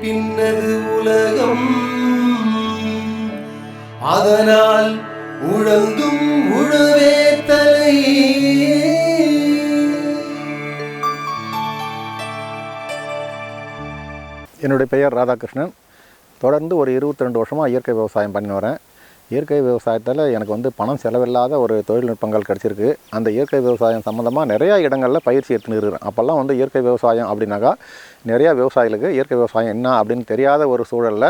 பின்னது உலகம் அதனால் உழந்தும் உழவே தலை. என்னுடைய பெயர் ராதாகிருஷ்ணன். தொடர்ந்து ஒரு 22 வருஷமாக இயற்கை விவசாயம் பண்ணி வரேன். இயற்கை விவசாயத்தில் எனக்கு பணம் செலவில்லாத ஒரு தொழில்நுட்பங்கள் கிடச்சிருக்கு. அந்த இயற்கை விவசாயம் சம்மந்தமாக நிறையா இடங்களில் பயிற்சி எடுத்துன்னு இருக்கிறேன். அப்போல்லாம் இயற்கை விவசாயம் அப்படின்னாக்கா நிறையா விவசாயிகளுக்கு இயற்கை விவசாயம் என்ன அப்படின்னு தெரியாத ஒரு சூழலில்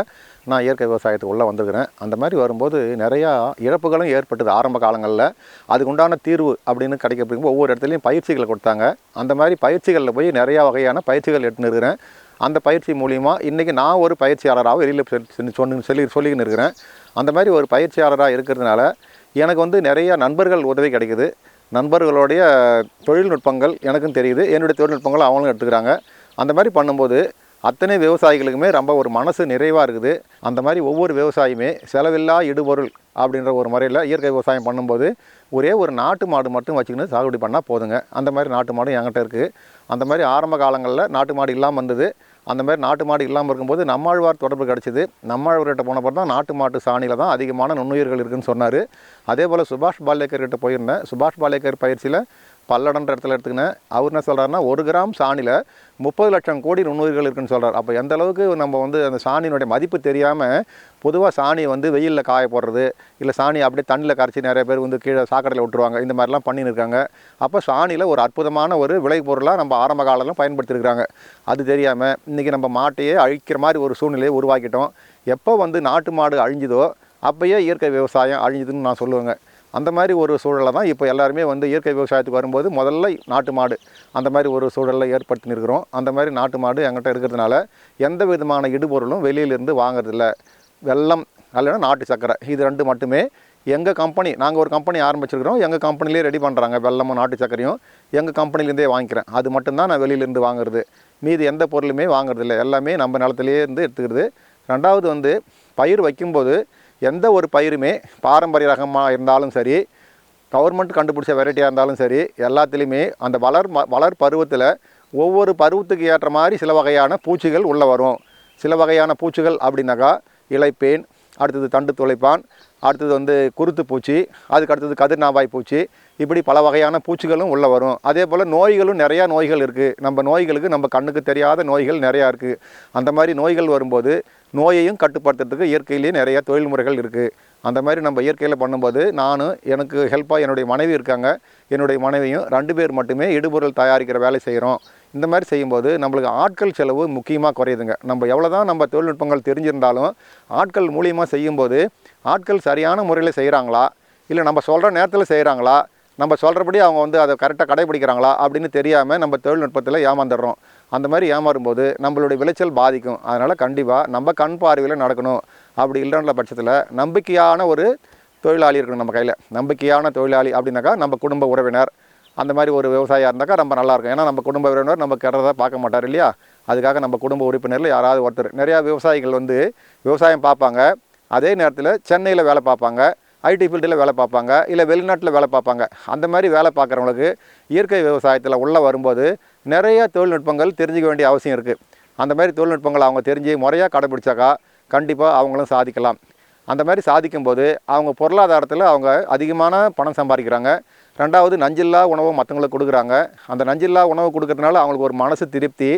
நான் இயற்கை விவசாயத்துக்கு உள்ளே வந்துருக்கிறேன். அந்த மாதிரி வரும்போது நிறையா இழப்புகளும் ஏற்பட்டது ஆரம்ப காலங்களில். அதுக்குண்டான தீர்வு அப்படின்னு கிடைக்கிறதுக்கு ஒவ்வொரு இடத்துலையும் பயிற்சிகளை கொடுத்தாங்க. அந்த மாதிரி பயிற்சிகளில் போய் நிறையா வகையான பயிற்சிகள் எடுத்துன்னு இருக்கிறேன். அந்த பயிற்சி மூலிமா இன்றைக்கி நான் ஒரு பயிற்சியாளராக வெளியில் சொல்லிக்கின்னு இருக்கிறேன். அந்த மாதிரி ஒரு பயிற்சியாளராக இருக்கிறதுனால எனக்கு நிறைய நண்பர்கள் உதவி கிடைக்குது. நண்பர்களுடைய தொழில்நுட்பங்கள் எனக்கும் தெரியுது, என்னுடைய தொழில்நுட்பங்கள் அவங்களும் எடுத்துக்கிறாங்க. அந்த மாதிரி பண்ணும்போது அத்தனை விவசாயிகளுக்குமே ரொம்ப ஒரு மனசு நிறைவாக இருக்குது. அந்த மாதிரி ஒவ்வொரு விவசாயியுமே செலவில்லா இடுபொருள் அப்படின்ற ஒரு முறையில் இயற்கை விவசாயம் பண்ணும்போது ஒரே ஒரு நாட்டு மாடு மட்டும் வச்சுக்கின்னு சாகுபடி பண்ணால் போதுங்க. அந்த மாதிரி நாட்டு மாடு என்கிட்ட இருக்குது. அந்த மாதிரி ஆரம்ப காலங்களில் நாட்டு மாடு இல்லாமல் இருந்தது. அந்த மாதிரி நாட்டு மாடு இல்லாமல் இருக்கும்போது நம்மாழ்வார் தொடர்பு கிடச்சிது. நம்மாழ்வார்கிட்ட போனப்போ தான் நாட்டு மாட்டு சாணியில் தான் அதிகமான நுண்ணுயிர்கள் இருக்குதுன்னு சொன்னார். அதே போல் சுபாஷ் பாலேக்கர்கிட்ட போயிருந்தேன். சுபாஷ் பாலேக்கர் பயிற்சியில் பல்லடன்ற இடத்துல எடுத்துக்கினேன். அவர் என்ன சொல்கிறாருன்னா 1 கிராம் சாணியில் 30 லட்சம் கோடி நுண்ணுயிர்கள் இருக்குன்னு சொல்கிறார். அப்போ எந்த அளவுக்கு நம்ம அந்த சாணியினுடைய மதிப்பு தெரியாமல் பொதுவாக சாணியை வெயிலில் காய போடுறது, இல்லை சாணி அப்படியே தண்ணியில் கரைச்சி நிறைய பேர் கீழே சாக்கடையில் விட்டுருவாங்க. இந்த மாதிரிலாம் பண்ணின்னு இருக்காங்க. அப்போ சாணியில் ஒரு அற்புதமான ஒரு விளைபொருளாக நம்ம ஆரம்ப காலத்தில் பயன்படுத்தியிருக்கிறாங்க. அது தெரியாமல் இன்றைக்கி நம்ம மாட்டையே அழிக்கிற மாதிரி ஒரு சூழ்நிலையை உருவாக்கிட்டோம். எப்போ நாட்டு மாடு அழிஞ்சுதோ அப்போயே இயற்கை விவசாயம் அழிஞ்சுதுன்னு நான் சொல்லுவேங்க. அந்த மாதிரி ஒரு சூழலில் தான் இப்போ எல்லாருமே இயற்கை விவசாயத்துக்கு வரும்போது முதல்ல நாட்டு மாடு அந்த மாதிரி ஒரு சூழலில் ஏற்படுத்தின்னு இருக்கிறோம். அந்த மாதிரி நாட்டு மாடு என்கிட்ட இருக்கிறதுனால எந்த விதமான இடுபொருளும் வெளியிலேருந்து வாங்குறதில்ல. வெல்லம் இல்லைன்னா நாட்டு சக்கரை, இது 2 மட்டுமே எங்கள் கம்பெனி, நாங்கள் ஒரு கம்பெனி ஆரம்பிச்சிருக்கிறோம். எங்கள் கம்பெனிலே ரெடி பண்ணுறாங்க. வெல்லமும் நாட்டு சக்கரையும் எங்கள் கம்பெனிலேருந்தே வாங்கிக்கிறேன். அது மட்டும்தான் நான் வெளியிலேருந்து வாங்குறது. மீது எந்த பொருளுமே வாங்குறதில்ல. எல்லாமே நம்ம நிலத்துலேயே இருந்து எடுத்துக்கிறது. ரெண்டாவது பயிர் வைக்கும்போது எந்த ஒரு பயிருமே பாரம்பரிய ரகமாக இருந்தாலும் சரி, கவர்மெண்ட் கண்டுபிடிச்ச வெரைட்டியாக இருந்தாலும் சரி, எல்லாத்துலேயுமே அந்த வளர் பருவத்தில் ஒவ்வொரு பருவத்துக்கு ஏற்ற மாதிரி சில வகையான பூச்சிகள் உள்ளே வரும். சில வகையான பூச்சிகள் அப்படின்னாக்கா இலைப்பேன், அடுத்தது தண்டு துளைப்பான், அடுத்தது குருத்து பூச்சி, அதுக்கு அடுத்தது கதிர்நாவாய் பூச்சி, இப்படி பல வகையான பூச்சிகளும் உள்ளே வரும். அதே போல் நோய்களும் நிறையா நோய்கள் இருக்குது. நம்ம நோய்களுக்கு நம்ம கண்ணுக்கு தெரியாத நோய்கள் நிறையா இருக்குது. அந்த மாதிரி நோய்கள் வரும்போது நோயையும் கட்டுப்படுத்துறதுக்கு இயற்கையிலேயே நிறைய தொழில்முறைகள் இருக்குது. அந்த மாதிரி நம்ம இயற்கையில் பண்ணும்போது எனக்கு ஹெல்ப்பாக என்னுடைய மனைவி இருக்காங்க. என்னுடைய மனைவியும் 2 பேர் மட்டுமே இடுபொருள் தயாரிக்கிற வேலை செய்கிறோம். இந்த மாதிரி செய்யும்போது நம்மளுக்கு ஆட்கள் செலவு முக்கியமாக குறையுதுங்க. நம்ம எவ்வளோ தான் நம்ம தொழில்நுட்பங்கள் தெரிஞ்சிருந்தாலும் ஆட்கள் மூலியமாக செய்யும்போது ஆட்கள் சரியான முறையில் செய்கிறாங்களா, இல்லை நம்ம சொல்கிற நேரத்தில் செய்கிறாங்களா, நம்ம சொல்கிறபடி அவங்க அதை கரெக்டாக கடைபிடிக்கிறாங்களா அப்படின்னு தெரியாமல் நம்ம தொழில்நுட்பத்தில் ஏமாந்துடுறோம். அந்த மாதிரி ஏமாறும்போது நம்மளுடைய விளைச்சல் பாதிக்கும். அதனால் கண்டிப்பாக நம்ம கண் பார்வையில் நடக்கணும். அப்படி இல்லைன்ற பட்சத்தில் நம்பிக்கையான ஒரு தொழிலாளி இருக்கணும் நம்ம கையில். நம்பிக்கையான தொழிலாளி அப்படின்னாக்கா நம்ம குடும்ப உறவினர், அந்த மாதிரி ஒரு விவசாயியாக இருந்தாக்கா ரொம்ப நல்லாயிருக்கும். ஏன்னா நம்ம குடும்ப உறவினர் நம்ம கெட்டதாக பார்க்க மாட்டார் இல்லையா. அதுக்காக நம்ம குடும்ப உறுப்பினரில் யாராவது ஒருத்தர். நிறையா விவசாயிகள் விவசாயம் பார்ப்பாங்க, அதே நேரத்தில் சென்னையில் வேலை பார்ப்பாங்க, ஐடி ஃபீல்டில் வேலை பார்ப்பாங்க, இல்லை வெளிநாட்டில் வேலை பார்ப்பாங்க. அந்த மாதிரி வேலை பார்க்குறவங்களுக்கு இயற்கை விவசாயத்தில் உள்ளே வரும்போது நிறைய தொழில்நுட்பங்கள் தெரிஞ்சிக்க வேண்டிய அவசியம் இருக்குது. அந்த மாதிரி தொழில்நுட்பங்கள் அவங்க தெரிஞ்சு முறையாக கடைபிடிச்சாக்கா கண்டிப்பாக அவங்களும் சாதிக்கலாம். அந்த மாதிரி சாதிக்கும்போது அவங்க பொருளாதாரத்தில் அவங்க அதிகமான பணம் சம்பாதிக்கிறாங்க. ரெண்டாவது நஞ்சில்லா உணவு மற்றவங்களுக்கு கொடுக்குறாங்க. அந்த நஞ்சில்லா உணவு கொடுக்கறதுனால அவங்களுக்கு ஒரு மனசு திருப்தி,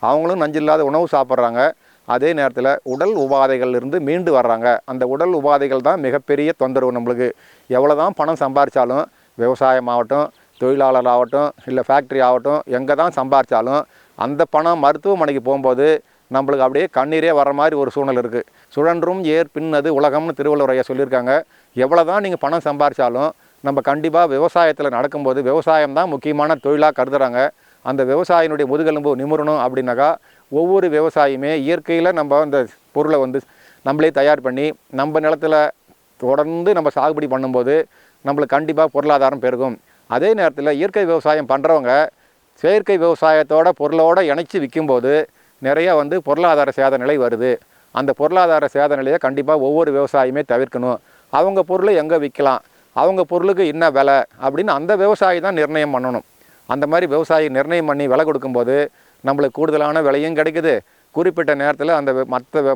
அவங்களும் நஞ்சில்லாத உணவு சாப்பிட்றாங்க. அதே நேரத்தில் உடல் உபாதைகள்லேருந்து மீண்டு வர்றாங்க. அந்த உடல் உபாதைகள் தான் மிகப்பெரிய தொந்தரவு. நம்மளுக்கு எவ்வளோ தான் பணம் சம்பாதிச்சாலும், விவசாயமாகட்டும், தொழிலாளர் ஆகட்டும், இல்லை ஃபேக்ட்ரி ஆகட்டும், எங்கே தான் சம்பாதிச்சாலும் அந்த பணம் மருத்துவமனைக்கு போகும்போது நம்மளுக்கு அப்படியே கண்ணீரே வர மாதிரி ஒரு சூழ்நிலை இருக்குது. சுழன்றும் ஏர் பின்னது உலகம்னு திருவள்ளுவர் ஐயா சொல்லியிருக்காங்க. எவ்வளோ தான் நீங்கள் பணம் சம்பாதிச்சாலும் நம்ம கண்டிப்பாக விவசாயத்தில் நடக்கும்போது விவசாயம் தான் முக்கியமான தொழிலாக கருதுகிறாங்க. அந்த விவசாயினுடைய முதுகெலும்பு நிமிரணும் அப்படின்னாக்கா ஒவ்வொரு விவசாயியுமே இயற்கையில் நம்ம அந்த பொருளை நம்மளே தயார் பண்ணி நம்ம நிலத்தில் தொடர்ந்து நம்ம சாகுபடி பண்ணும்போது நம்மளுக்கு கண்டிப்பாக பொருளாதாரம் பெருகும். அதே நேரத்தில் இயற்கை விவசாயம் பண்ணுறவங்க செயற்கை விவசாயத்தோட பொருளோடு இணைச்சி விற்கும்போது நிறையா பொருளாதார சேத நிலை வருது. அந்த பொருளாதார சேத நிலையை கண்டிப்பாக ஒவ்வொரு விவசாயியுமே தவிர்க்கணும். அவங்க பொருளை எங்கே விற்கலாம், அவங்க பொருளுக்கு என்ன விலை அப்படின்னு அந்த விவசாயி தான் நிர்ணயம் பண்ணணும். அந்த மாதிரி விவசாயி நிர்ணயம் பண்ணி விலை கொடுக்கும்போது நம்மளுக்கு கூடுதலான விலையும் கிடைக்குது, குறிப்பிட்ட நேரத்தில் அந்த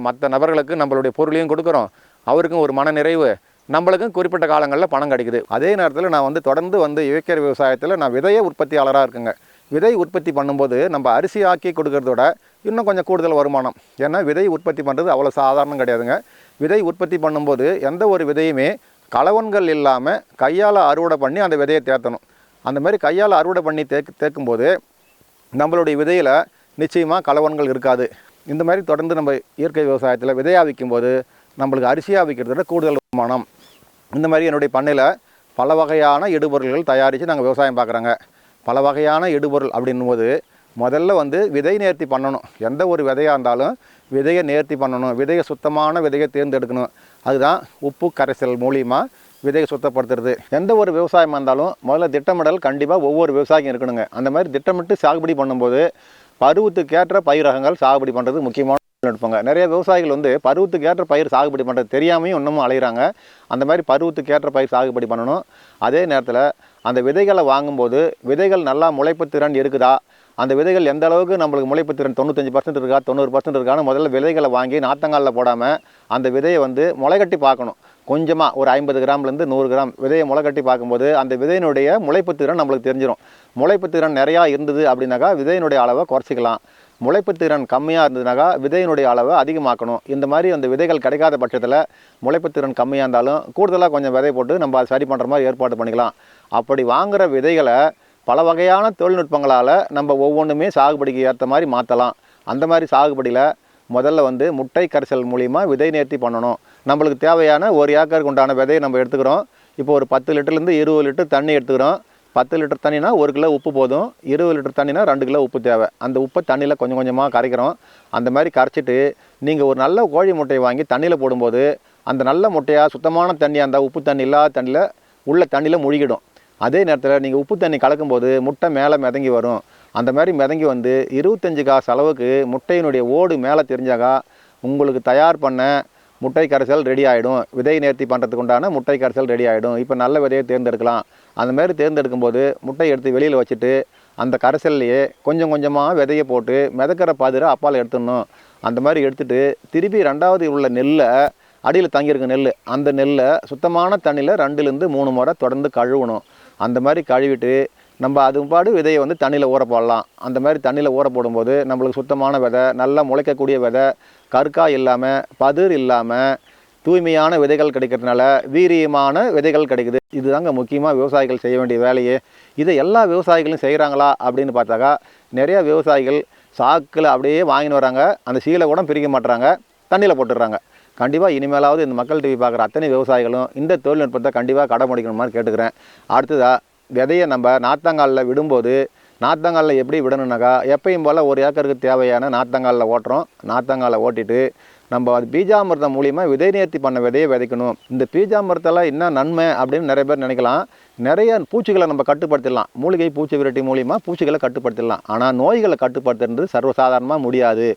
மற்ற நபர்களுக்கு நம்மளுடைய பொருளையும் கொடுக்குறோம், அவருக்கும் ஒரு மன நிறைவு, நம்மளுக்கும் குறிப்பிட்ட காலங்களில் பணம் கிடைக்குது. அதே நேரத்தில் நான் வந்து தொடர்ந்து வந்து இயற்கை விவசாயத்தில் நான் விதைய உற்பத்தியாளராக இருக்குங்க. விதை உற்பத்தி பண்ணும்போது நம்ம அரிசி ஆக்கி கொடுக்கறதோட இன்னும் கொஞ்சம் கூடுதல் வருமானம். ஏன்னா விதை உற்பத்தி பண்ணுறது அவ்வளோ சாதாரணம் கிடையாதுங்க. விதை உற்பத்தி பண்ணும்போது எந்த ஒரு விதையுமே கலவன்கள் இல்லாமல் கையால் அறுவடை பண்ணி அந்த விதையை தேர்த்தணும். அந்த மாதிரி கையால் அறுவடை பண்ணி தேக்கும்போது நம்மளுடைய விதையில் நிச்சயமாக கலவன்கள் இருக்காது. இந்த மாதிரி தொடர்ந்து நம்ம இயற்கை விவசாயத்தில் விதையாக விற்கும்போது நம்மளுக்கு அரிசியாக விற்கிறத விட கூடுதல் வருமானம். இந்த மாதிரி என்னுடைய பண்ணையில் பல வகையான இடுபொருள்கள் தயாரித்து நாங்கள் விவசாயம் பார்க்குறோங்க. பல வகையான இடுபொருள் அப்படின்னும்போது முதல்ல வந்து விதை நேர்த்தி பண்ணணும். எந்த ஒரு விதையாக இருந்தாலும் விதையை நேர்த்தி பண்ணணும். விதையை சுத்தமான விதையை தேர்ந்தெடுக்கணும். அதுதான் உப்பு கரைசல் மூலிமா விதையை சுத்தப்படுத்துறது. எந்த ஒரு விவசாயமாக இருந்தாலும் முதல்ல திட்டமிடல் கண்டிப்பாக ஒவ்வொரு விவசாயிக்கும் இருக்கணுங்க. அந்த மாதிரி திட்டமிட்டு சாகுபடி பண்ணும்போது பருவத்துக்கேற்ற பயிர் ரகங்கள் சாகுபடி பண்ணுறது முக்கியமான எடுப்பாங்க. நிறைய விவசாயிகள் வந்து பருவத்துக்கேற்ற பயிர் சாகுபடி பண்ணுறது தெரியாமையும் இன்னமும் அலைகிறாங்க. அந்த மாதிரி பருவத்துக்கேற்ற பயிர் சாகுபடி பண்ணணும். அதே நேரத்தில் அந்த விதைகளை வாங்கும்போது விதைகள் நல்லா முளைப்பு திறன் இருக்குதா, அந்த விதைகள் எந்த அளவுக்கு நம்மளுக்கு முளைப்பு திறன் 95% இருக்கா 90% இருக்கான்னு முதல்ல விதைகளை வாங்கி நாத்தங்காலில் போடாமல் அந்த விதையை வந்து முளைகட்டி பார்க்கணும். கொஞ்சமாக ஒரு 50 கிராம்லேருந்து 100 கிராம் விதையை முளைகட்டி பார்க்கும்போது அந்த விதையினுடைய முளைப்பு திறன் நம்மளுக்கு தெரிஞ்சிடும். முளைப்பு திறன் நிறையா இருந்தது அப்படின்னாக்கா விதையினுடைய அளவை குறைச்சிக்கலாம். முளைப்பு திறன் கம்மியாக இருந்ததுனாக்கா விதையினுடைய அளவை அதிகமாக்கணும். இந்த மாதிரி அந்த விதைகள் கிடைக்காத பட்சத்தில் முளைப்பு திறன் கம்மியாக இருந்தாலும் கூடுதலாக கொஞ்சம் விதை போட்டு நம்ம அதை சரி பண்ணுற மாதிரி ஏற்பாடு பண்ணிக்கலாம். அப்படி வாங்குகிற விதைகளை பல வகையான தொழில்நுட்பங்களால் நம்ம ஒவ்வொன்றுமே சாகுபடிக்கு ஏற்ற மாதிரி மாற்றலாம். அந்த மாதிரி சாகுபடியில் முதல்ல வந்து முட்டை கரைசல் மூலிமா விதை நேர்த்தி பண்ணணும். நம்மளுக்கு தேவையான ஒரு ஏக்கருக்கு உண்டான விதையை நம்ம எடுத்துக்கிறோம். இப்போ ஒரு 10 லிட்டர்லேருந்து 20 லிட்டர் தண்ணி எடுத்துக்கிறோம். 10 லிட்டர் தண்ணினா 1 கிலோ உப்பு போதும். 20 லிட்டர் தண்ணினா 2 கிலோ உப்பு தேவை. அந்த உப்பை தண்ணியில் கொஞ்சம் கொஞ்சமாக கரைக்கிறோம். அந்த மாதிரி கரைச்சிட்டு நீங்கள் ஒரு நல்ல கோழி முட்டையை வாங்கி தண்ணியில் போடும்போது அந்த நல்ல முட்டையாக சுத்தமான தண்ணியாக இருந்தால் உப்பு தண்ணி இல்லாத தண்ணியில் உள்ள தண்ணியில் முழுகிடும். அதே நேரத்தில் நீங்கள் உப்பு தண்ணி கலக்கும்போது முட்டை மேலே மிதங்கி வரும். அந்த மாதிரி மிதங்கி வந்து 25 காசு அளவுக்கு முட்டையினுடைய ஓடு மேலே தெரிஞ்சாக்கா உங்களுக்கு தயார் பண்ண முட்டை கரைசல் ரெடி ஆகிடும். விதை நேர்த்தி பண்ணுறதுக்கு உண்டான முட்டை கரைசல் ரெடி ஆகிடும். இப்போ நல்ல விதையை தேர்ந்தெடுக்கலாம். அந்த மாதிரி தேர்ந்தெடுக்கும்போது முட்டையை எடுத்து வெளியில் வச்சுட்டு அந்த கரைசல்லையே கொஞ்சம் கொஞ்சமாக விதையை போட்டு மிதக்கிற பாதிரை அப்பால் எடுத்துடணும். அந்த மாதிரி எடுத்துகிட்டு திருப்பி 2வது உள்ள நெல்லை அடியில் தங்கியிருக்க நெல் அந்த நெல்லை சுத்தமான தண்ணியில் 2லேருந்து 3 முறை தொடர்ந்து கழுவணும். அந்த மாதிரி கழுவிட்டு நம்ம அது பாடு விதையை வந்து தண்ணியில் ஊற போடலாம். அந்த மாதிரி தண்ணியில் ஊற போடும்போது நம்மளுக்கு சுத்தமான விதை, நல்லா முளைக்கக்கூடிய விதை, கற்காய் இல்லாமல் பதிர் இல்லாமல் தூய்மையான விதைகள் கிடைக்கிறதுனால வீரியமான விதைகள் கிடைக்குது. இதுதாங்க முக்கியமாக விவசாயிகள் செய்ய வேண்டிய வேலையே. இதை எல்லா விவசாயிகளும் செய்கிறாங்களா அப்படின்னு பார்த்தாக்கா நிறையா விவசாயிகள் சாக்கில் அப்படியே வாங்கின்னு வராங்க. அந்த சீலை கூட பிரிக்க மாட்டுறாங்க, தண்ணியில் போட்டுடுறாங்க. கண்டிப்பாக இனிமேலாவது இந்த மக்கள் டிவி பார்க்குற அத்தனை விவசாயிகளும் இந்த தொழில்நுட்பத்தை கண்டிப்பாக கடைபிடிக்கணும் மாதிரி கேட்டுக்கிறேன். அடுத்ததாக விதையை நம்ம நாத்தங்காலில் விடும்போது நாத்தங்காலில் எப்படி விடணுன்னாக்கா எப்பயும் போல் ஒரு ஏக்கருக்கு தேவையான நாத்தங்காலில் ஓட்டுறோம். நாத்தங்காலில் ஓட்டிட்டு நம்ம அது பீஜாமிர்தம் மூலிமா விதை நேர்த்தி பண்ண விதையை விதைக்கணும். இந்த பீஜாமிர்தத்தில் என்ன நன்மை அப்படின்னு நிறைய பேர் நினைக்கலாம். நிறைய பூச்சிகளை நம்ம கட்டுப்படுத்திடலாம். மூலிகை பூச்சி விரட்டி மூலிமா பூச்சிகளை கட்டுப்படுத்திடலாம். ஆனால் நோய்களை கட்டுப்படுத்துறது சர்வசாதாரணமாக முடியாது.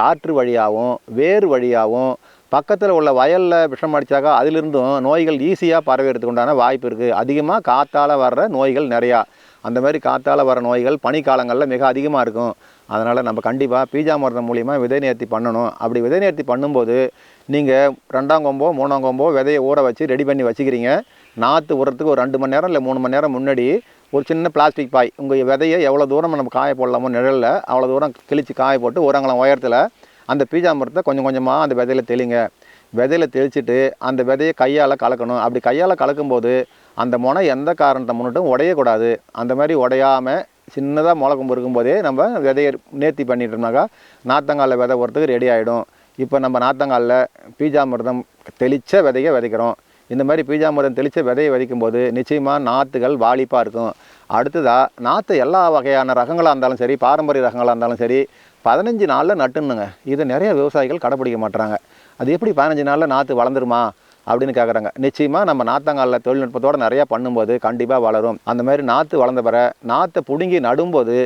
காற்று வழியாகவும் வேறு வழியாகவும் பக்கத்தில் உள்ள வயலில் விஷம் அடித்தாக்கா அதிலிருந்தும் நோய்கள் ஈஸியாக பரவுறதுக்கு உண்டான வாய்ப்பு இருக்குது. அதிகமாக காற்றால் வர்ற நோய்கள் நிறையா. அந்த மாதிரி காற்றால் வர நோய்கள் பனிக்காலங்களில் மிக அதிகமாக இருக்கும். அதனால் நம்ம கண்டிப்பாக பீஜாமிர்தம் மூலிமா விதை நேர்த்தி பண்ணணும். அப்படி விதை நேர்த்தி பண்ணும்போது நீங்கள் 2ஆம் கொம்போ 3ஆம் கொம்போ விதையை ஊற வச்சு ரெடி பண்ணி வச்சுக்கிறீங்க. நாற்று உரத்துக்கு ஒரு 2 மணி நேரம் இல்லை 3 மணி நேரம் முன்னாடி ஒரு சின்ன பிளாஸ்டிக் பாய் உங்கள் விதையை எவ்வளோ தூரம் நம்ம காய போடலாமோ நிழலில் அவ்வளோ தூரம் கிழித்து காய போட்டு ஒரங்கலம் உயரத்தில் அந்த பீஜாமிர்தத்தை கொஞ்சம் கொஞ்சமாக அந்த விதையில் தெளிங்க. விதையில் தெளிச்சுட்டு அந்த விதையை கையால் கலக்கணும். அப்படி கையால் கலக்கும்போது அந்த முனை எந்த காரணத்தை முன்னிட்டும் உடையக்கூடாது. அந்த மாதிரி உடையாமல் சின்னதாக முளைக்கும் இருக்கும்போதே நம்ம விதையை நேர்த்தி பண்ணிட்டோம்னாக்கா நாத்தங்காலில் விதை போகிறதுக்கு ரெடி ஆகிடும். இப்போ நம்ம நாத்தங்காலில் பீஜாமிர்தம் தெளித்த விதையை விதைக்கிறோம். இந்த மாதிரி பீஜாமிர்தம் தெளித்த விதையை விதைக்கும்போது நிச்சயமாக நாற்றுகள் வாலிப்பாக இருக்கும். அடுத்ததாக நாற்று எல்லா வகையான ரகங்களாக இருந்தாலும் சரி, பாரம்பரிய ரகங்களாக இருந்தாலும் சரி 15 நாளில் நட்டுணுங்க. இதை நிறைய விவசாயிகள் கடைப்பிடிக்க மாட்டுறாங்க. அது எப்படி 15 நாளில் நாற்று வளர்ந்துருமா அப்படின்னு கேட்குறாங்க. நிச்சயமாக நம்ம நாத்தங்காலில் தொழில்நுட்பத்தோடு நிறையா பண்ணும்போது கண்டிப்பாக வளரும். அந்த மாதிரி நாற்று வளர்ந்த பிற நாற்றை பிடுங்கி நடும்போது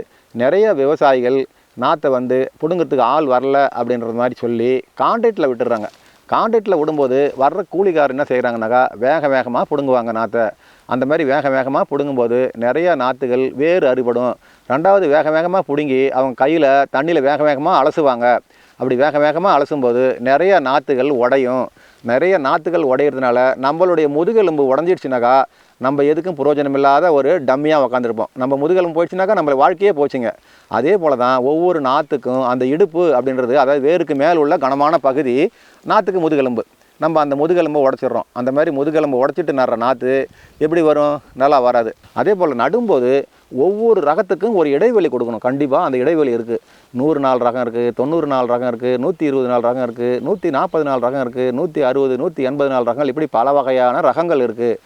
நிறைய விவசாயிகள் நாற்றை வந்து பிடுங்கிறதுக்கு ஆள் வரல அப்படின்றது மாதிரி சொல்லி கான்ட்ராக்டில் விட்டுடுறாங்க. கான்ட்ராக்டில் விடும்போது வர்ற கூலிக்காரர் என்ன செய்கிறாங்கனாக்கா வேகமாக பிடுங்குவாங்க நாற்றை. அந்த மாதிரி வேகமாக பிடுங்கும்போது நிறையா நாற்றுகள் வேறு அறுபடும். 2வது வேகமாக பிடுங்கி அவங்க கையில் தண்ணியில் வேகமாக அலசுவாங்க. அப்படி வேகமாக அலசும்போது நிறைய நாற்றுகள் உடையும். நிறைய நாற்றுகள் உடையிறதுனால நம்மளுடைய முதுகெலும்பு உடஞ்சிடுச்சுனாக்கா நம்ம எதுக்கும் பிரயோஜனம் இல்லாத ஒரு டம்மியாக உக்காந்துருப்போம். நம்ம முதுகெலும்பு போயிடுச்சுனாக்கா நம்ம வாழ்க்கையே போச்சுங்க. அதே போல் தான் ஒவ்வொரு நாற்றுக்கும் அந்த இடுப்பு அப்படின்றது, அதாவது வேருக்கு மேல் உள்ள கனமான பகுதி நாற்றுக்கு முதுகெலும்பு. நம்ம அந்த முதுகெலும்பை உடச்சிட்றோம். அந்த மாதிரி முதுகெலும்பை உடச்சிட்டு நடுற நாற்று எப்படி வரும்? நல்லா வராது. அதே போல் நடும்போது ஒவ்வொரு ரகத்துக்கும் ஒரு இடைவெளி கொடுக்கணும். கண்டிப்பாக அந்த இடைவெளி இருக்குது. 100 நாள் ரகம் இருக்குது, 90 நாள் ரகம் இருக்குது, 120 நாள் ரகம் இருக்குது, 140 நாள் ரகம் இருக்குது, 160, 180 நாள் ரகங்கள், இப்படி பல வகையான ரகங்கள் இருக்குது.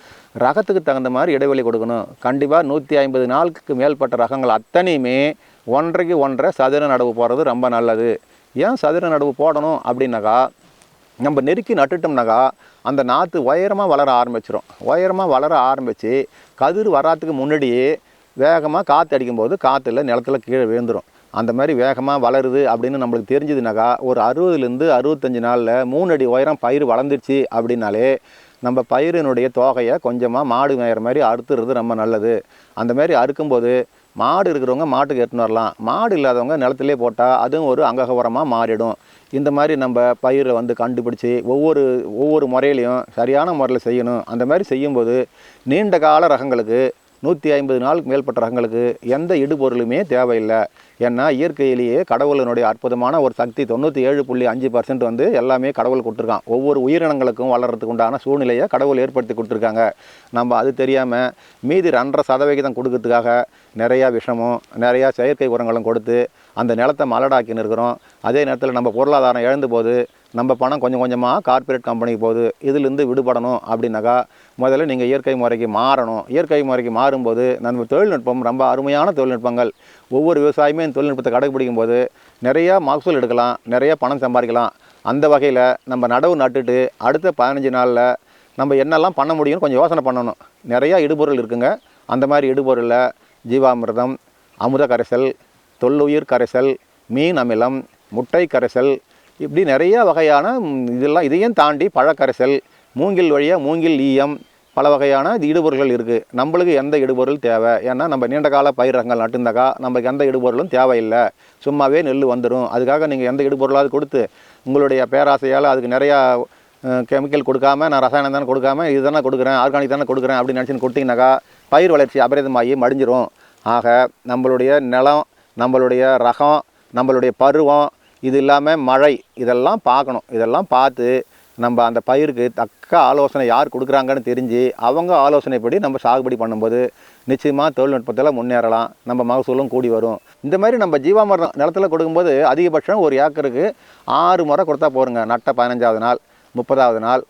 ரகத்துக்கு தகுந்த மாதிரி இடைவெளி கொடுக்கணும். கண்டிப்பாக 150 நாளுக்கு மேற்பட்ட ரகங்கள் அத்தனையுமே 1.5க்கு 1.5 சதுர நடவு போடுறது ரொம்ப நல்லது. ஏன் சதுர நடவு போடணும் அப்படின்னாக்கா, நம்ம நெருக்கி நட்டுட்டோம்னாக்கா அந்த நாற்று உயரமாக வளர ஆரம்பிச்சிடும். உயரமாக வளர ஆரம்பித்து கதிர் வராதுக்கு முன்னாடியே வேகமாக காற்று அடிக்கும்போது காற்றுல நிலத்துல கீழே விழுந்துடும். அந்த மாதிரி வேகமாக வளருது அப்படின்னு நம்மளுக்கு தெரிஞ்சதுனாக்கா ஒரு 60லேருந்து 65 நாளில் 3 அடி உயரம் பயிர் வளர்ந்துருச்சு அப்படின்னாலே நம்ம பயிரினுடைய தோகையை கொஞ்சமாக மாடு மேயிற மாதிரி அறுத்துறது ரொம்ப நல்லது. அந்த மாதிரி அறுக்கும்போது மாடு இருக்கிறவங்க மாட்டுக்கு எடுத்துன்னு வரலாம். மாடு இல்லாதவங்க நிலத்திலே போட்டால் அதுவும் ஒரு அங்கக உரமாக மாறிடும். இந்த மாதிரி நம்ம பயிரை வந்து கண்டுபிடிச்சி ஒவ்வொரு முறையிலையும் சரியான முறையில் செய்யணும். அந்த மாதிரி செய்யும்போது நீண்ட கால ரகங்களுக்கு 150 நாளுக்கு மேற்பட்ட ரகங்களுக்கு எந்த இடுபொருளுமே தேவையில்லை. ஏன்னா இயற்கையிலேயே கடவுளினுடைய அற்புதமான ஒரு சக்தி 97.5% வந்து எல்லாமே கடவுள் கொடுத்துருக்கான். ஒவ்வொரு உயிரினங்களுக்கும் வளர்கிறதுக்கு உண்டான சூழ்நிலையை கடவுள் ஏற்படுத்தி கொடுத்துருக்காங்க. நம்ம அது தெரியாமல் மீதி 2.5% கொடுக்கறதுக்காக நிறையா விஷமும் நிறையா செயற்கை உரங்களும் கொடுத்து அந்த நிலத்தை மலடாக்கின்னு இருக்கிறோம். அதே நேரத்தில் நம்ம பொருளாதாரம் இழந்து போது நம்ம பணம் கொஞ்சம் கொஞ்சமாக கார்ப்பரேட் கம்பெனிக்கு போகுது. இதிலிருந்து விடுபடணும் அப்படின்னாக்கா முதல்ல நீங்கள் இயற்கை முறைக்கு மாறணும். இயற்கை முறைக்கு மாறும்போது நம்ம தொழில்நுட்பம் ரொம்ப அருமையான தொழில்நுட்பங்கள். ஒவ்வொரு விவசாயியுமே இந்த தொழில்நுட்பத்தை கடைபிடிக்கும் போது நிறையா மகசூல் எடுக்கலாம், நிறையா பணம் சம்பாதிக்கலாம். அந்த வகையில் நம்ம நடவு நட்டுட்டு அடுத்த 15 நாளில் நம்ம என்னெல்லாம் பண்ண முடியும்னு கொஞ்சம் யோசனை பண்ணணும். நிறையா இடுபொருள் இருக்குங்க. அந்த மாதிரி இடுபொருளில் ஜீவாமிர்தம், அமுத கரைசல், தொல்லுயிர் கரைசல், மீன் அமிலம், முட்டை கரைசல், இப்படி நிறைய வகையான இதையும் தாண்டி பழக்கரைசல், மூங்கில் வழியாக மூங்கில் ஈயம், பல வகையான இடுபொருள்கள் இருக்குது. நம்மளுக்கு எந்த இடுபொருள் தேவை? ஏன்னா நம்ம நீண்ட கால பயிர் ரகங்கள் நட்டுருந்தாக்கா நமக்கு எந்த இடுபொருளும் தேவையில்லை. சும்மாவே நெல் வந்துடும். அதுக்காக நீங்கள் எந்த இடுபொருளாவது கொடுத்து உங்களுடைய பேராசையால் அதுக்கு நிறையா கெமிக்கல் கொடுக்காம, நான் ரசாயனம் தானே கொடுக்காம இது தானே கொடுக்குறேன், ஆர்கானிக் தானே கொடுக்குறேன் அப்படின்னு நினச்சின்னு கொடுத்தீங்கன்னாக்கா பயிர் வளர்ச்சி அபரிதமாகி மடிஞ்சிரும். ஆக நம்மளுடைய நிலம், நம்மளுடைய ரகம், நம்மளுடைய பருவம், இது இல்லாமல் மழை, இதெல்லாம் பார்க்கணும். இதெல்லாம் பார்த்து நம்ம அந்த பயிருக்கு தக்க ஆலோசனை யார் கொடுக்குறாங்கன்னு தெரிஞ்சு அவங்க ஆலோசனைப்படி நம்ம சாகுபடி பண்ணும்போது நிச்சயமாக தொழில்நுட்பத்தில் முன்னேறலாம். நம்ம மகசூலும் கூடி வரும். இந்த மாதிரி நம்ம ஜீவாமிர்தம் நிலத்தில் கொடுக்கும்போது அதிகபட்சம் ஒரு ஏக்கருக்கு 6 முறை கொடுத்தா போருங்க. நட்ட 15வது நாள், 30வது நாள்,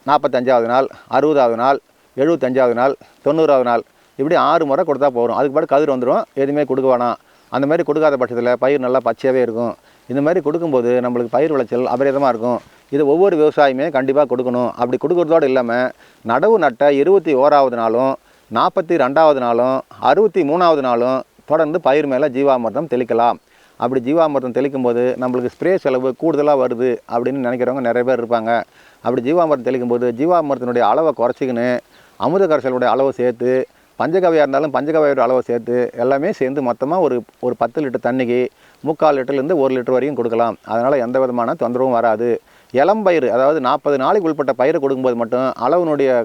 45வது நாள், 60வது நாள், 75வது நாள், 90வது நாள், இப்படி 6 முறை கொடுத்தா போகிறோம். அதுக்கு பாட்டு கதிர் வந்துடும். எதுவுமே கொடுக்க வேணாம். அந்த மாதிரி கொடுக்காத பட்சத்தில் பயிர் நல்லா பச்சையாகவே இருக்கும். இந்த மாதிரி கொடுக்கும்போது நம்மளுக்கு பயிர் விளைச்சல் அபரிதமாக இருக்கும். இது ஒவ்வொரு விவசாயியுமே கண்டிப்பாக கொடுக்கணும். அப்படி கொடுக்குறதோடு இல்லாமல் நடவு நட்ட 21வது நாளும், 42வது நாளும், 63வது நாளும் தொடர்ந்து பயிர் மேலே ஜீவாமிர்தம் தெளிக்கலாம். அப்படி ஜீவாமிர்தம் தெளிக்கும்போது நம்மளுக்கு ஸ்ப்ரே செலவு கூடுதலாக வருது அப்படின்னு நினைக்கிறவங்க நிறைய பேர் இருப்பாங்க. அப்படி ஜீவாமிர்தம் தெளிக்கும்போது ஜீவாமிர்தத்தினுடைய அளவை குறைச்சிக்கின்னு அமுத கரைசலுடைய அளவை சேர்த்து, பஞ்சகவியாக இருந்தாலும் பஞ்சகவியோட அளவை சேர்த்து எல்லாமே சேர்ந்து மொத்தமாக ஒரு 10 லிட்டர் தண்ணிக்கு 3/4 லிட்டர்லேருந்து 1 லிட்டர் வரைக்கும் கொடுக்கலாம். அதனால் எந்த விதமான தொந்தரவும் வராது. இளம் பயிர், அதாவது 40 நாளைக்கு உட்பட்ட பயிரை கொடுக்கும்போது மட்டும் அளவுனுடைய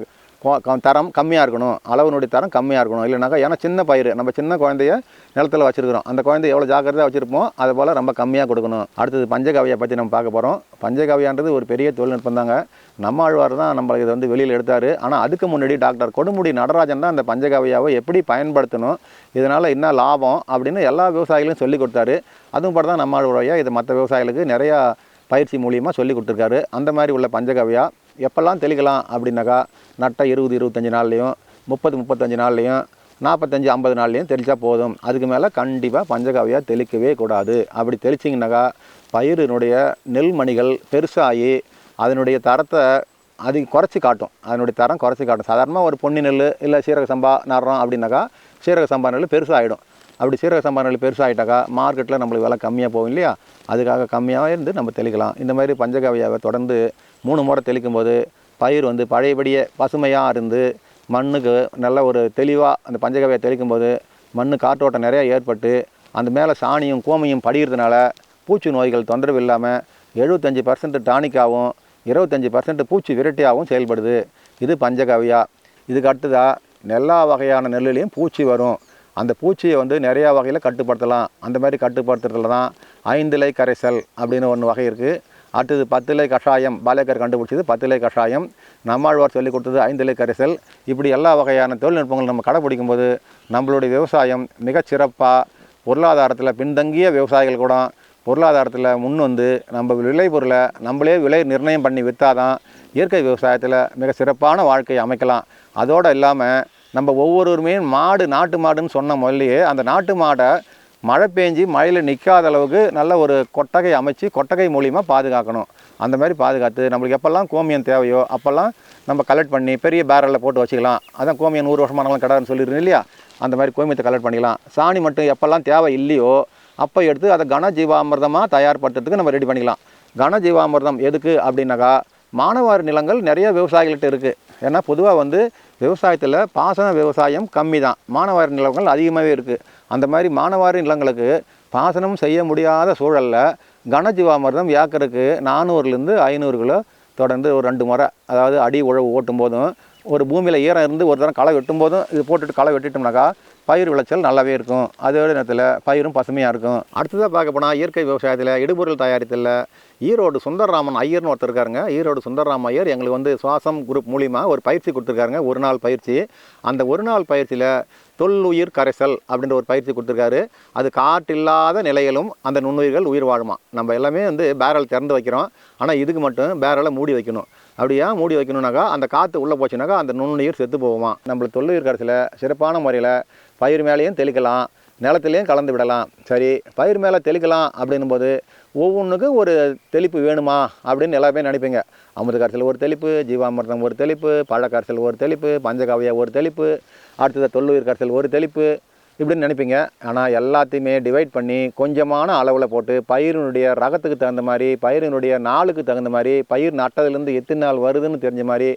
தரம் கம்மியாக இருக்கணும். அளவுனுடைய தரம் கம்மியாக இருக்கணும். இல்லைனாக்கா ஏன்னா சின்ன பயிர், நம்ம சின்ன குழந்தைய நிலத்தில் வச்சுருக்கிறோம். அந்த குழந்தை எவ்வளோ ஜாக்கிரதையாக வச்சுருப்போம் அது போல் ரொம்ப கம்மியாக கொடுக்கணும். அடுத்தது பஞ்சகவியை பற்றி நம்ம பார்க்க போகிறோம். பஞ்சகவியான்றது ஒரு பெரிய தொழில்நுட்பம் தாங்க. நம்ம ஆழ்வார் தான் நம்மளுக்கு இதை வந்து வெளியில் எடுத்தார். ஆனால் அதுக்கு முன்னாடி டாக்டர் கொடுமுடி நடராஜன் தான் அந்த பஞ்சகவியாவை எப்படி பயன்படுத்தணும், இதனால் என்ன லாபம் அப்படின்னு எல்லா விவசாயிகளையும் சொல்லி கொடுத்தாரு. அதுவும் படம் தான் நம்ம ஆழ்வார் இதை மற்ற விவசாயிகளுக்கு நிறையா பயிற்சி மூலியமாக சொல்லி கொடுத்துருக்காரு. அந்த மாதிரி உள்ள பஞ்சகவியா எப்போல்லாம் தெளிக்கலாம் அப்படின்னாக்கா நட்ட 20-25 நாள்லேயும், 30-35 நாள்லேயும், 45-50 நாள்லேயும் தெளித்தா போதும். அதுக்கு மேலே கண்டிப்பாக பஞ்சகவியா தெளிக்கவே கூடாது. அப்படி தெளிச்சிங்கனாக்கா பயிரினுடைய நெல்மணிகள் பெருசாகி அதனுடைய தரத்தை குறைச்சி காட்டும். அதனுடைய தரம் குறைச்சி காட்டும். சாதாரணமாக ஒரு பொன்னி நெல் இல்லை சீரக சம்பா நடுறோம் அப்படின்னாக்கா சீரக சம்பா நெல் பெருசாகிடும். அப்படி சீரக சம்பா நெல் பெருசாகிட்டாக்கா மார்க்கெட்டில் நம்மளுக்கு விலை கம்மியாக போகும் இல்லையா? அதுக்காக கம்மியாக இருந்து நம்ம தெளிக்கலாம். இந்த மாதிரி பஞ்சகவியாவை தொடர்ந்து 3 முறை தெளிக்கும்போது பயிர் வந்து பழையபடியே பசுமையாக இருந்து மண்ணுக்கு நல்ல ஒரு தெளிவாக அந்த பஞ்சகவியை தெளிக்கும்போது மண் காற்றோட்டம் நிறையா ஏற்பட்டு அந்த மேலே சாணியும் கோமையும் படிகிறதுனால பூச்சி நோய்கள் தொந்தரவு இல்லாமல் 75% டானிக்காகவும் 25% பூச்சி விரட்டியாகவும் செயல்படுது. இது பஞ்சகவ்யா. இதுக்கு அடுத்ததாக எல்லா வகையான நெல்லுலேயும் பூச்சி வரும். அந்த பூச்சியை வந்து நிறையா வகையில் கட்டுப்படுத்தலாம். அந்த மாதிரி கட்டுப்படுத்துறதுல தான் 5 இலை கரைசல் அப்படின்னு ஒன்று வகை இருக்குது. அடுத்தது 10 இலை கஷாயம், பாலேக்கர் கண்டுபிடிச்சது 10 இலை கஷாயம், நம்மாழ்வார் சொல்லிக் கொடுத்தது 5 இலை கரைசல். இப்படி எல்லா வகையான தொழில்நுட்பங்கள் நம்ம கடைப்பிடிக்கும் போது நம்மளுடைய விவசாயம் மிகச்சிறப்பாக, பொருளாதாரத்தில் பின்தங்கிய விவசாயிகள் கூட பொருளாதாரத்தில் முன் வந்து நம்ம விளைபொருளை நம்மளே விலை நிர்ணயம் பண்ணி விற்றாதான் இயற்கை விவசாயத்தில் மிக சிறப்பான வாழ்க்கையை அமைக்கலாம். அதோடு இல்லாமல் நம்ம ஒவ்வொருவருமே மாடு, நாட்டு மாடுன்னு சொன்ன முதல்லையே அந்த நாட்டு மாடை மழை பெஞ்சி மழையில் நிற்காத அளவுக்கு நல்ல ஒரு கொட்டகை அமைச்சு கொட்டகை மூலிமா பாதுகாக்கணும். அந்த மாதிரி பாதுகாத்து நம்மளுக்கு எப்போல்லாம் கோமியம் தேவையோ அப்போல்லாம் நம்ம கலெக்ட் பண்ணி பெரிய பேரலில் போட்டு வச்சுக்கலாம். அதான் கோமியம் 100 வருஷமானாலும் கிடாதுன்னு சொல்லிடுறேன் இல்லையா, அந்த மாதிரி கோமியத்தை கலெக்ட் பண்ணிக்கலாம். சாணி மட்டும் எப்போல்லாம் தேவை இல்லையோ அப்போ எடுத்து அதை கனஜீவாமிர்தமாக தயார்படுத்துறதுக்கு நம்ம ரெடி பண்ணிக்கலாம். கனஜீவாமிர்தம் எதுக்கு அப்படின்னாக்கா, மானாவாரி நிலங்கள் நிறைய விவசாயிகள்கிட்ட இருக்குது. ஏன்னா பொதுவாக வந்து விவசாயத்தில் பாசன விவசாயம் கம்மி தான், மானாவாரி நிலங்கள் அதிகமாகவே இருக்குது. அந்த மாதிரி மானாவாரி நிலங்களுக்கு பாசனம் செய்ய முடியாத சூழலில் கனஜீவாமிர்தம் ஏக்கருக்கு 400லேருந்து 500 கிலோ தொடர்ந்து ஒரு 2 முறை, அதாவது அடி உழவு ஓட்டும் போதும் ஒரு பூமியில் ஈரம் இருந்து ஒரு தரம் களை வெட்டும் போதும் இது போட்டுட்டு களை வெட்டிட்டோம்னாக்கா பயிர் விளைச்சல் நல்லாவே இருக்கும். அதே நேரத்தில் பயிரும் பசுமையாக இருக்கும். அடுத்ததாக பார்க்க போனால் இயற்கை விவசாயத்தில் இடுபொருள் தயாரித்தில் ஈரோடு சுந்தரராமன் ஐயர்னு ஒருத்தர் இருக்காருங்க. ஈரோடு சுந்தரராமன் ஐயர் எங்களுக்கு வந்து சுவாசம் குரூப் மூலிமா ஒரு பயிற்சி கொடுத்துருக்காருங்க, 1 நாள் பயிற்சி. அந்த 1 நாள் பயிற்சியில் தொல்லுயிர் கரைசல் அப்படின்ற ஒரு பயிற்சி கொடுத்துருக்காரு. அது காற்றில்லாத நிலையிலும் அந்த நுண்ணுயிர்கள் உயிர் வாழுமா. நம்ம எல்லாமே வந்து பேரல் திறந்து வைக்கிறோம், ஆனால் இதுக்கு மட்டும் பேரலை மூடி வைக்கணும். அப்படியா மூடி வைக்கணுன்னாக்கா அந்த காற்று உள்ளே போச்சுனாக்கா அந்த நுண்ணுயிர் செத்து போகுமா. நம்மளுக்கு தொல்லுயிர் கரைசலை சிறப்பான முறையில் பயிர் மேலேயும் தெளிக்கலாம், நிலத்துலேயும் கலந்து விடலாம். சரி, பயிர் மேலே தெளிக்கலாம் அப்படின்னும் போது ஒவ்வொன்றுக்கும் ஒரு தெளிப்பு வேணுமா அப்படின்னு எல்லாமே நினைப்பீங்க. அமிர்த கரைசல் ஒரு தெளிப்பு, ஜீவாமிர்தம் ஒரு தெளிப்பு, பழக்கரைசல் ஒரு தெளிப்பு, பஞ்சகாவியா ஒரு தெளிப்பு, அடுத்தது தொல்லுயிர் கரைசல் ஒரு தெளிப்பு இப்படின்னு நினைப்பீங்க. ஆனால் எல்லாத்தையுமே டிவைட் பண்ணி கொஞ்சமான அளவில் போட்டு பயிரினுடைய ரகத்துக்கு தகுந்த மாதிரி, பயிரினுடைய நாளுக்கு தகுந்த மாதிரி, பயிர் நட்டதுலேருந்து எத்தனை நாள் வருதுன்னு தெரிஞ்ச மாதிரி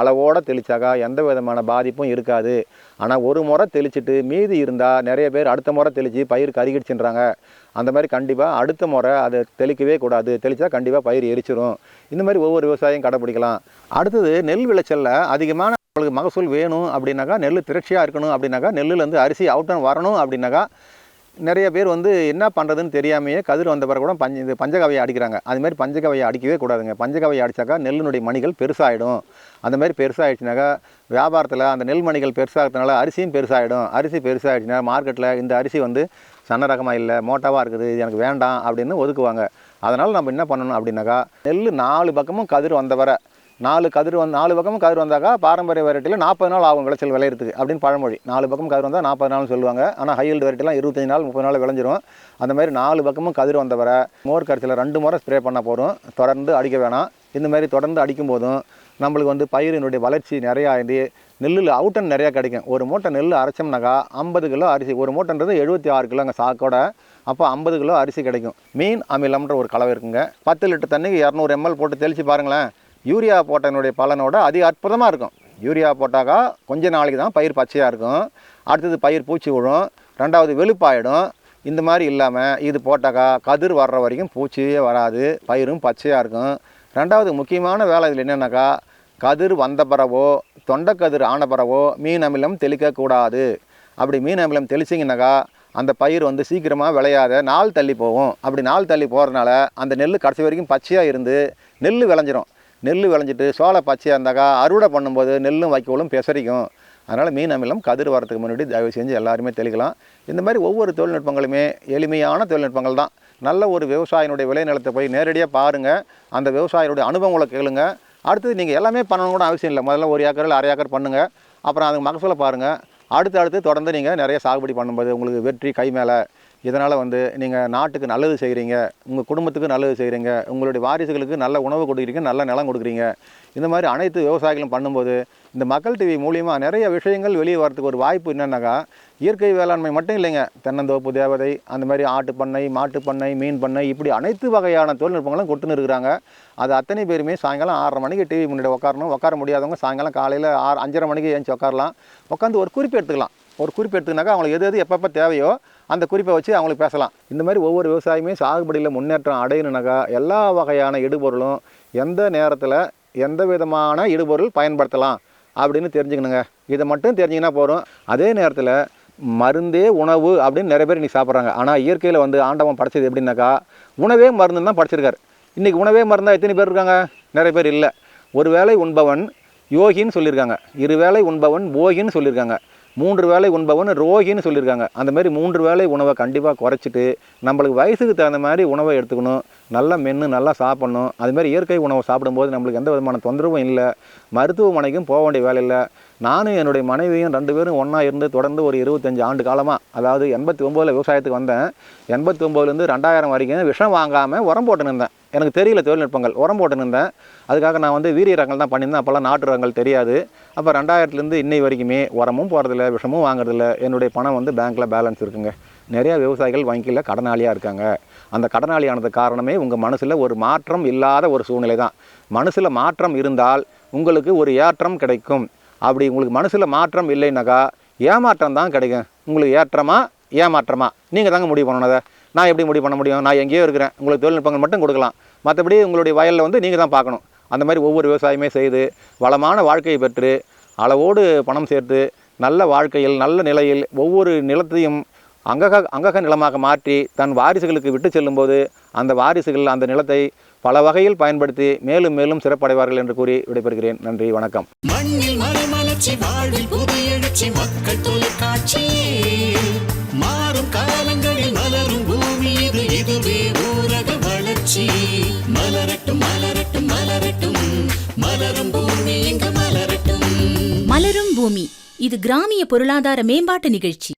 அளவோடு தெளித்தாக்கா எந்த விதமான பாதிப்பும் இருக்காது. ஆனால் ஒரு முறை தெளிச்சுட்டு மீதி இருந்தால் நிறைய பேர் அடுத்த முறை தெளித்து பயிர் கருகிடுச்சுன்றாங்க. அந்த மாதிரி கண்டிப்பாக அடுத்த முறை அதை தெளிக்கவே கூடாது. தெளித்தா கண்டிப்பாக பயிர் எரிச்சிடும். இந்த மாதிரி ஒவ்வொரு விவசாயியும் கடைப்பிடிக்கலாம். அடுத்தது நெல் விளைச்சலில் அதிகமான உங்களுக்கு மகசூல் வேணும் அப்படின்னாக்கா, நெல் திரட்சியாக இருக்கணும் அப்படின்னாக்கா, நெல்லுலேருந்து அரிசி அவுட்டன் வரணும் அப்படின்னாக்கா நிறைய பேர் வந்து என்ன பண்ணுறதுன்னு தெரியாமையே கதிர் வந்த பிறகு கூட பஞ்சகவையை அடிக்கிறாங்க. அதுமாதிரி பஞ்சகவையை அடிக்கவே கூடாதுங்க. பஞ்சகவையை அடித்தாக்கா நெல்லுனுடைய மணிகள் பெருசாகிடும். அந்த மாதிரி பெருசாகிடுச்சுனாக்கா வியாபாரத்தில் அந்த நெல் மணிகள் பெருசாகிறதுனால அரிசியும் பெருசாகிடும். அரிசி பெருசாகிடுச்சுன்னா மார்க்கெட்டில் இந்த அரிசி வந்து சன்ன ரகமாக இல்லை, மோட்டாவாக இருக்குது, இது எனக்கு வேண்டாம் அப்படின்னு ஒதுக்குவாங்க. அதனால் நம்ம என்ன பண்ணணும் அப்படின்னாக்கா, நெல் 4 பக்கமும் கதிர் வந்த வர 4 பக்கமும் கதிர் வந்தாக்கா பாரம்பரிய வெரைட்டியில் 40 நாள் ஆகும் விளைச்சல் விளையிறதுக்கு அப்படின்னு பழமொழி. 4 பக்கம் கதிர் வந்தால் 40 நாள்னு சொல்லுவாங்க. ஆனால் ஹைல்டு வெரைட்டிலாம் 25 நாள் 30 நாள் விளைஞ்சிரும். அந்த மாதிரி 4 பக்கமும் கதிர் வந்த வர மோர் கரைசலில் 2 முறை ஸ்ப்ரே பண்ண போகிறோம். தொடர்ந்து அடிக்க வேணாம். இந்த மாதிரி தொடர்ந்து அடிக்கும் போதும் நம்மளுக்கு வந்து பயிரினுடைய வளர்ச்சி நிறையா ஆகி நெல்லில் அவுட்டன் நிறையா கிடைக்கும். ஒரு மூட்டை நெல் அரைச்சோம்னாக்கா 50 கிலோ அரிசி, ஒரு மூட்டைன்றது 76 கிலோங்க சாக்கோட, அப்போ 50 கிலோ அரிசி கிடைக்கும். மீன் அமிலம்ன்ற ஒரு கலவை இருக்குங்க. 10 லிட்டர் தண்ணிக்கு 200 ml போட்டு தெளித்து பாருங்களேன். யூரியா போட்டனுடைய பலனோட அதிக அற்புதமாக இருக்கும். யூரியா போட்டாக்கா கொஞ்ச நாளைக்கு தான் பயிர் பச்சையாக இருக்கும். அடுத்தது பயிர் பூச்சி விழும், 2வது வெளுப்பாயிடும். இந்த மாதிரி இல்லாமல் இது போட்டாக்கா கதிர் வர்ற வரைக்கும் பூச்சியே வராது, பயிரும் பச்சையாக இருக்கும். 2வது முக்கியமான வேலை இதில் என்னென்னாக்கா, கதிர் வந்த பிறவோ தொண்டைக்கதிர் ஆன பிறவோ மீன் அமிலம் தெளிக்கக்கூடாது. அப்படி மீன் அமிலம் தெளிச்சிங்கனாக்கா அந்த பயிர் வந்து சீக்கிரமாக விளையாத நாள் தள்ளி போகும். அப்படி நாள் தள்ளி போகிறதுனால அந்த நெல் கடைசி வரைக்கும் பச்சையாக இருந்து நெல் விளைஞ்சிரும். நெல் விளைஞ்சிட்டு சோளை பச்சையாக இருந்தாக்கா அறுவடை பண்ணும்போது நெல்லும் வைக்கோலும் பெசரிக்கும். அதனால் மீன் அமிலம் கதிர் வரத்துக்கு முன்னாடி தயவு செஞ்சு எல்லாருமே தெளிக்கலாம். இந்த மாதிரி ஒவ்வொரு தொழில்நுட்பங்களுமே எளிமையான தொழில்நுட்பங்கள் தான். நல்ல ஒரு விவசாயினுடைய விளைநிலத்தை போய் நேரடியாக பாருங்கள், அந்த விவசாயினுடைய அனுபவங்களை கேளுங்க. அடுத்தது நீங்கள் எல்லாமே பண்ணணும் கூட அவசியம் இல்லை. முதல்ல 1 ஏக்கர் இல்லை 1/2 ஏக்கர் பண்ணுங்கள், அப்புறம் அதுக்கு மகசூலை பாருங்கள். அடுத்து தொடர்ந்து நீங்கள் நிறைய சாகுபடி பண்ணும்போது உங்களுக்கு வெற்றி கை மேலே. இதனால் வந்து நீங்கள் நாட்டுக்கு நல்லது செய்கிறீங்க, உங்கள் குடும்பத்துக்கு நல்லது செய்கிறீங்க, உங்களுடைய வாரிசுகளுக்கு நல்ல உணவு கொடுக்குறீங்க, நல்ல நிலம் கொடுக்குறீங்க. இந்த மாதிரி அனைத்து விவசாயிகளும் பண்ணும்போது இந்த மக்கள் டிவி மூலிமா நிறைய விஷயங்கள் வெளியே வரதுக்கு ஒரு வாய்ப்பு என்னன்னாக்கா, இயற்கை வேளாண்மை மட்டும் இல்லைங்க, தென்னந்தோப்பு தேவதை, அந்த மாதிரி ஆட்டு பண்ணை, மாட்டு பண்ணை, மீன் பண்ணை, இப்படி அனைத்து வகையான தொழில்நுட்பங்களும் கொட்டுன்னு இருக்கிறாங்க. அது அத்தனை பேருமே சாயங்காலம் 6:30 மணிக்கு டிவி முன்னாடி உட்கார முடியாதவங்க சாயங்காலம் காலையில் 5:30 மணிக்கு ஏஞ்சி உட்காரலாம். உட்காந்து ஒரு குறிப்பு எடுத்துக்கலாம். ஒரு குறிப்பு எடுத்துக்கினாக்கா அவங்களுக்கு எது எது எப்பப்போ தேவையோ அந்த குறிப்பை வச்சு அவங்களுக்கு பேசலாம். இந்த மாதிரி ஒவ்வொரு விவசாயியுமே சாகுபடியில் முன்னேற்றம் அடையணுனாக்கா எல்லா வகையான இடுபொருளும் எந்த நேரத்தில் எந்த விதமான இடுபொருள் பயன்படுத்தலாம் அப்படின்னு தெரிஞ்சுக்கணுங்க. இதை மட்டும் தெரிஞ்சிங்கன்னா போதும். அதே நேரத்தில் மருந்தே உணவு அப்படின்னு நிறைய பேர் இன்றைக்கி சாப்பிட்றாங்க. ஆனால் இயற்கையில் வந்து ஆண்டவன் படைச்சது எப்படின்னாக்கா உணவே மருந்துன்னு தான் படைச்சிருக்காரு. இன்றைக்கி உணவே மருந்தாக எத்தனை பேர் இருக்காங்க? நிறைய பேர் இல்லை. ஒரு வேளை உண்பவன் யோகின்னு சொல்லியிருக்காங்க, 2 வேளை உண்பவன் போகின்னு சொல்லியிருக்காங்க, 3 வேளை உண்பவன் ரோகின்னு சொல்லியிருக்காங்க. அந்த மாதிரி 3 வேளை உணவை கண்டிப்பாக குறைச்சிட்டு நம்மளுக்கு வயசுக்கு தகுந்த மாதிரி உணவை எடுத்துக்கணும். நல்லா மென்று நல்லா சாப்பிட்ணும். அதுமாதிரி இயற்கை உணவை சாப்பிடும்போது நம்மளுக்கு எந்த விதமான தொந்தரவும் இல்லை, மருத்துவமனைக்கும் போக வேண்டிய வேலை இல்லை. நானும் என்னுடைய மனைவியும் 2 பேரும் ஒன்றா இருந்து தொடர்ந்து ஒரு 25 ஆண்டு காலமாக, அதாவது 89 விவசாயத்துக்கு வந்தேன். 89லேருந்து 2000 வரைக்கும் விஷம் வாங்காமல் உரம் போட்டுன்னு இருந்தேன். எனக்கு தெரியல தொழில்நுட்பங்கள், உரம் போட்டுன்னு இருந்தேன். அதுக்காக நான் வந்து வீரிய ரகங்கள் தான் பண்ணியிருந்தேன். அப்போல்லாம் நாட்டு ரகங்கள் தெரியாது. அப்போ 2000லேருந்து இன்னை வரைக்குமே உரமும் போகிறதில்ல, விஷமும் வாங்குறதில்ல. என்னுடைய பணம் வந்து பேங்க்கில் பேலன்ஸ் இருக்குங்க. நிறையா விவசாயிகள் வங்கியில் கடனாளியாக இருக்காங்க. அந்த கடனாளியானது காரணமே உங்கள் மனசில் ஒரு மாற்றம் இல்லாத ஒரு சூழ்நிலை தான். மனசில் மாற்றம் இருந்தால் உங்களுக்கு ஒரு ஏற்றம் கிடைக்கும். அப்படி உங்களுக்கு மனசில் மாற்றம் இல்லைனாக்கா ஏமாற்றம் தான் கிடைக்கும். உங்களுக்கு ஏற்றமா ஏமாற்றமா நீங்கள் தாங்க முடிவு பண்ணணும். அதை நான் எப்படி முடிவு பண்ண முடியும்? நான் எங்கேயோ இருக்கிறேன், உங்களுக்கு தொழில்நுட்பங்கள் மட்டும் கொடுக்கலாம். மற்றபடி உங்களுடைய வயலில் வந்து நீங்கள் தான் பார்க்கணும். அந்த மாதிரி ஒவ்வொரு விவசாயமே செய்து வளமான வாழ்க்கையை பெற்று அளவோடு பணம் சேர்த்து நல்ல வாழ்க்கையில் நல்ல நிலையில் ஒவ்வொரு நிலத்தையும் அங்கக நிலமாக மாற்றி தன் வாரிசுகளுக்கு விட்டு செல்லும்போது அந்த வாரிசுகள் அந்த நிலத்தை பல வகையில் பயன்படுத்தி மேலும் மேலும் சிறப்படைவார்கள் என்று கூறி விடைபெறுகிறேன். நன்றி, வணக்கம். மண்ணில் மறுமலர்ச்சி வாழ்வில் புது எழுச்சி மக்கள் தொலைக்காட்சி மாறும் காலங்களில் மலரும் பூமி இது, இதுவே ஊரக வளர்ச்சி. மலரட்டும் மலரட்டும் மலரட்டும் மலரும் பூமி இங்கு மலரட்டும். மலரும் பூமி இது கிராமிய பொருளாதார மேம்பாட்டு நிகழ்ச்சி.